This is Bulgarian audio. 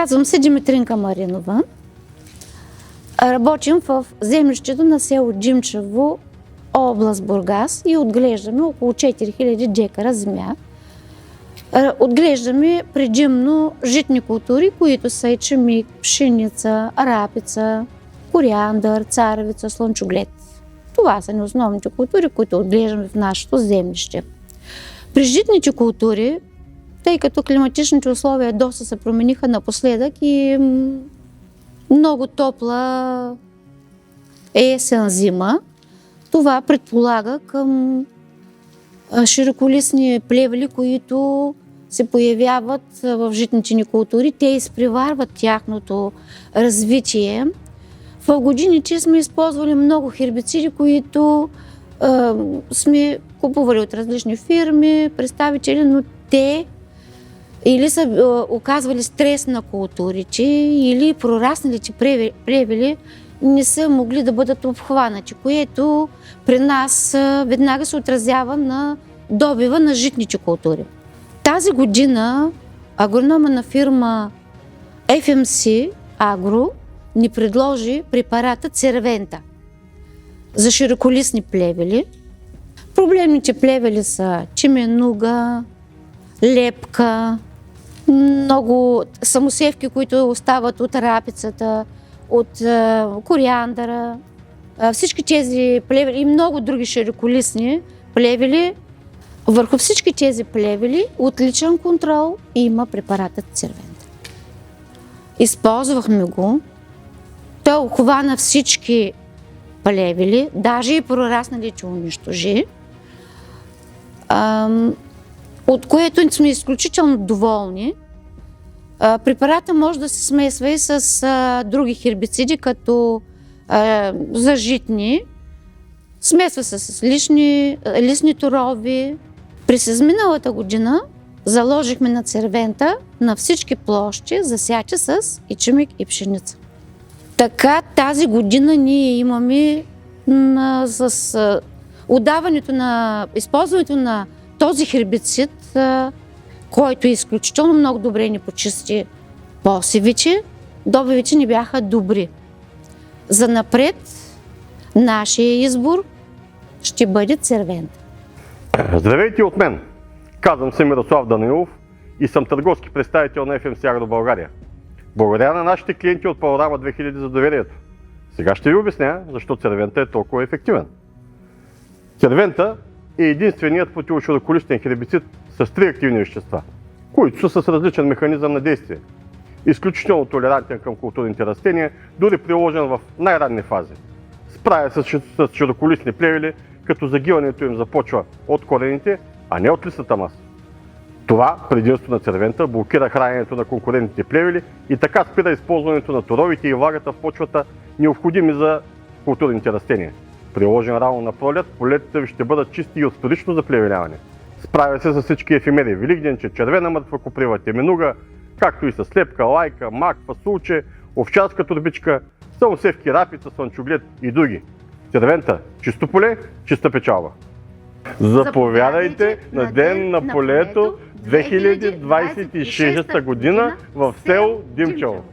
Казвам се Димитринка Маринова. Работим в землището на село Джимчево, област Бургас и отглеждаме около 4000 декара земя. Отглеждаме предимно житни култури, които са ечемик, пшеница, рапица, кориандър, царевица, слънчоглед. Това са основните култури, които отглеждаме в нашето землище. При житните култури, тъй като климатичните условия доста се промениха напоследък и много топла есен-зима, това предполага към широколистни плевели, които се появяват в житните ни култури. Те изпреварват тяхното развитие. В годините сме използвали много хербициди, които сме купували от различни фирми, представители, но те или са оказвали стрес на културите, или прорасналите плевели не са могли да бъдат обхванати, което при нас веднага се отразява на добива на житните култури. Тази година агронома на фирма FMC Agro ни предложи препарата Цервента за широколистни плевели. Проблемните плевели са чеменуга, лепка, много самосевки, които остават от рапицата, от кориандъра, всички тези плевели и много други широколистни плевели. Върху всички тези плевели отличен контрол има препаратът Цервента. Използвахме го. Той обхвана всички плевели, даже и прорасналите унищожи, от което сме изключително доволни. Препарата може да се смесва и с други хербициди, като за житни. Смесва се с листни торови. През изминалата година заложихме на Цервента на всички площи, засячи с ечемик и пшеница. Така тази година ние имаме с отдаването на използването на този хербицид, който е изключително много добре ни почисти посевите, добивите ни бяха добри. Занапред нашия избор ще бъде Цервента. Здравейте от мен! Казвам се Мирослав Данилов и съм търговски представител на FMC Agro България. Благодаря на нашите клиенти от Панорама 2000 за доверието. Сега ще ви обясня защо Цервента е толкова ефективен. Цервента е единственият противошироколистен хербицид с 3 активни вещества, които са с различен механизъм на действие. Изключително толерантен към културните растения, дори приложен в най-ранни фази. Справя се с широколистни плевели, като загиването им започва от корените, а не от листната маса. Това предимство на Цервента блокира храненето на конкурентните плевели и така спира използването на торовите и влагата в почвата, необходими за културните растения. Приложен рано на пролет, полетите ви ще бъдат чисти и от вторично заплевеляване. Справя се с всички ефемери: великденче, червена мъртва коприва, теменуга, както и с слепка, лайка, мак, фасулче, овчарска турбичка, самосевки, рапица, слънчоглед и други. Цервента – чисто поле, чиста печалба. Заповядайте на Ден на полето 2026 година в село Димчево.